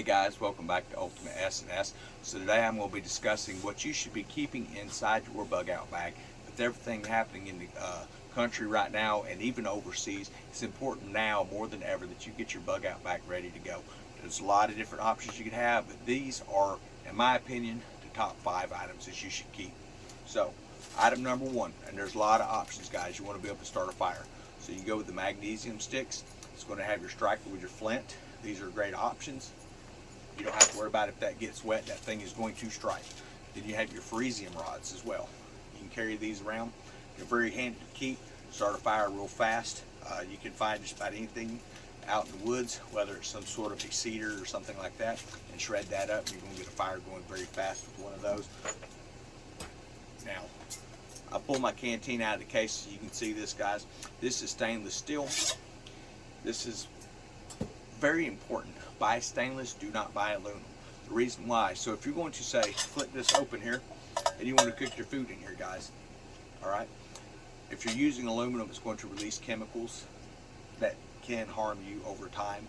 Hey guys, welcome back to Ultimate S&S. So today I'm going to be discussing what you should be keeping inside your bug out bag. With everything happening in the country right now and even overseas, it's important now more than ever that you get your bug out bag ready to go. There's a lot of different options you can have, but these are, in my opinion, the top 5 items that you should keep. So, item number 1, and there's a lot of options, guys. You want to be able to start a fire. So you go with the Magnesium Sticks. It's going to have your striker with your flint. These are great options. You don't have to worry about if that gets wet, that thing is going to strike. Then you have your Freezium Rods as well. You can carry these around. They're very handy to keep. Start a fire real fast. You can find just about anything out in the woods, whether it's some sort of a cedar or something like that, and shred that up. You're going to get a fire going very fast with one of those. Now, I pull my canteen out of the case so you can see this, guys. This is stainless steel. This is very important. Buy stainless, do not buy aluminum. The reason why, so if you're going to say, flip this open here, and you want to cook your food in here, guys, alright? If you're using aluminum, it's going to release chemicals that can harm you over time.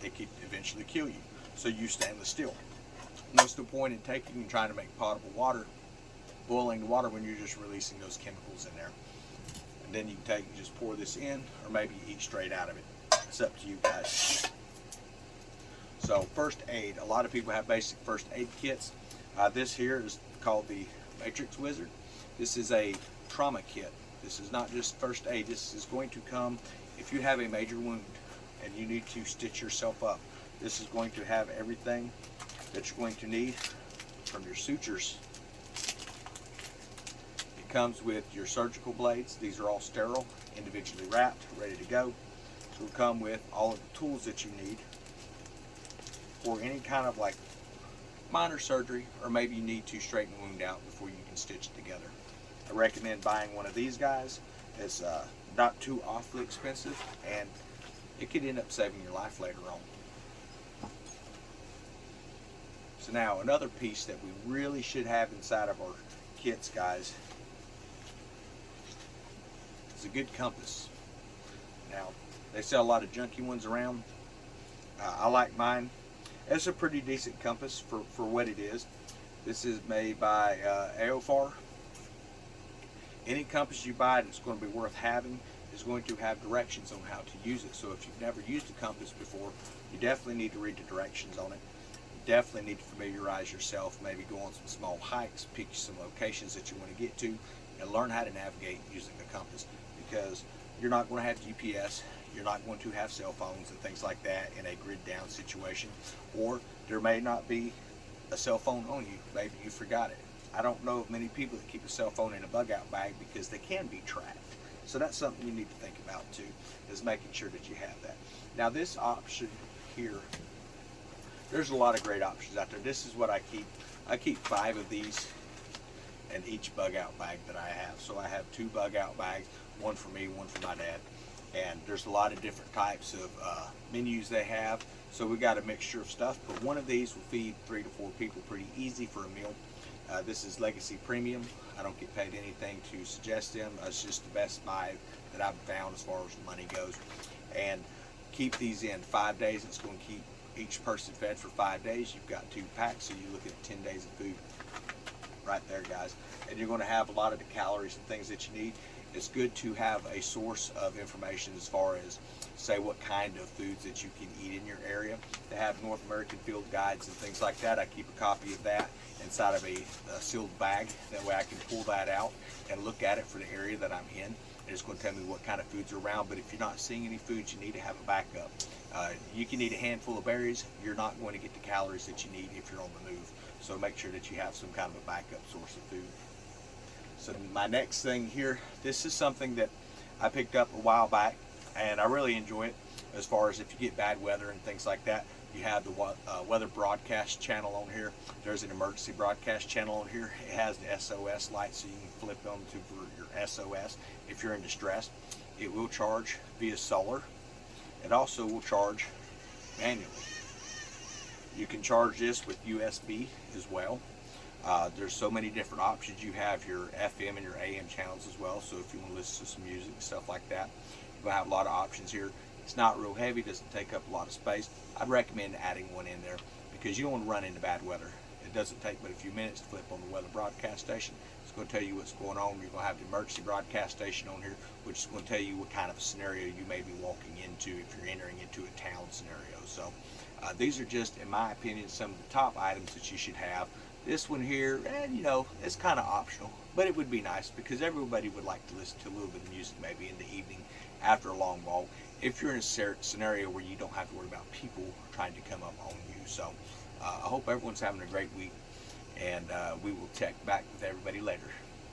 It could eventually kill you. So use stainless steel. What's the point in taking and trying to make potable water, boiling the water when you're just releasing those chemicals in there? And then you can take and just pour this in, or maybe eat straight out of it. It's up to you guys. So first aid, a lot of people have basic first aid kits. This here is called the Matrix Wizard. This is a trauma kit. This is not just first aid. This is going to come if you have a major wound and you need to stitch yourself up. This is going to have everything that you're going to need from your sutures. It comes with your surgical blades. These are all sterile, individually wrapped, ready to go. It will come with all of the tools that you need for any kind of like minor surgery, or maybe you need to straighten the wound out before you can stitch it together. I recommend buying one of these guys. It's not too awfully expensive, and it could end up saving your life later on. So now another piece that we really should have inside of our kits, guys, is a good compass. Now, they sell a lot of junky ones around. I like mine. It's a pretty decent compass for what it is. This is made by AOFAR. Any compass you buy that's going to be worth having is going to have directions on how to use it. So if you've never used a compass before, you definitely need to read the directions on it. You definitely need to familiarize yourself, maybe go on some small hikes, pick some locations that you want to get to, and learn how to navigate using a compass, because you're not going to have GPS. You're not going to have cell phones and things like that in a grid down situation, or there may not be a cell phone on you. Maybe you forgot it. I don't know of many people that keep a cell phone in a bug out bag because they can be tracked. So that's something you need to think about too, is making sure that you have that. Now this option here, there's a lot of great options out there. This is what I keep. I keep 5 of these in each bug out bag that I have. So I have 2 bug out bags, one for me, one for my dad. And there's a lot of different types of menus they have, so we got a mixture of stuff, but one of these will feed 3 to 4 people pretty easy for a meal. This is Legacy Premium. I don't get paid anything to suggest them. It's just the best buy that I've found as far as money goes. And keep these in 5 days. It's going to keep each person fed for 5 days. You've got 2 packs, so you look at 10 days of food right there, guys. And you're going to have a lot of the calories and things that you need. It's good to have a source of information as far as, say, what kind of foods that you can eat in your area. They have North American field guides and things like that. I keep a copy of that inside of a sealed bag. That way I can pull that out and look at it for the area that I'm in. And it's going to tell me what kind of foods are around. But if you're not seeing any foods, you need to have a backup. You can eat a handful of berries. You're not going to get the calories that you need if you're on the move. So make sure that you have some kind of a backup source of food. So my next thing here, this is something that I picked up a while back, and I really enjoy it. As far as if you get bad weather and things like that, you have the weather broadcast channel on here. There's an emergency broadcast channel on here. It has the SOS light, so you can flip on to for your SOS if you're in distress. It will charge via solar. It also will charge manually. You can charge this with USB as well. There's so many different options. You have your FM and your AM channels as well, so if you want to listen to some music and stuff like that, you're going to have a lot of options here. It's not real heavy, doesn't take up a lot of space. I'd recommend adding one in there because you don't want to run into bad weather. It doesn't take but a few minutes to flip on the weather broadcast station. It's going to tell you what's going on. You're going to have the emergency broadcast station on here, which is going to tell you what kind of scenario you may be walking into if you're entering into a town scenario. So these are just, in my opinion, some of the top items that you should have. This one here, it's kind of optional, but it would be nice because everybody would like to listen to a little bit of music maybe in the evening after a long walk, if you're in a scenario where you don't have to worry about people trying to come up on you. So I hope everyone's having a great week, and we will check back with everybody later.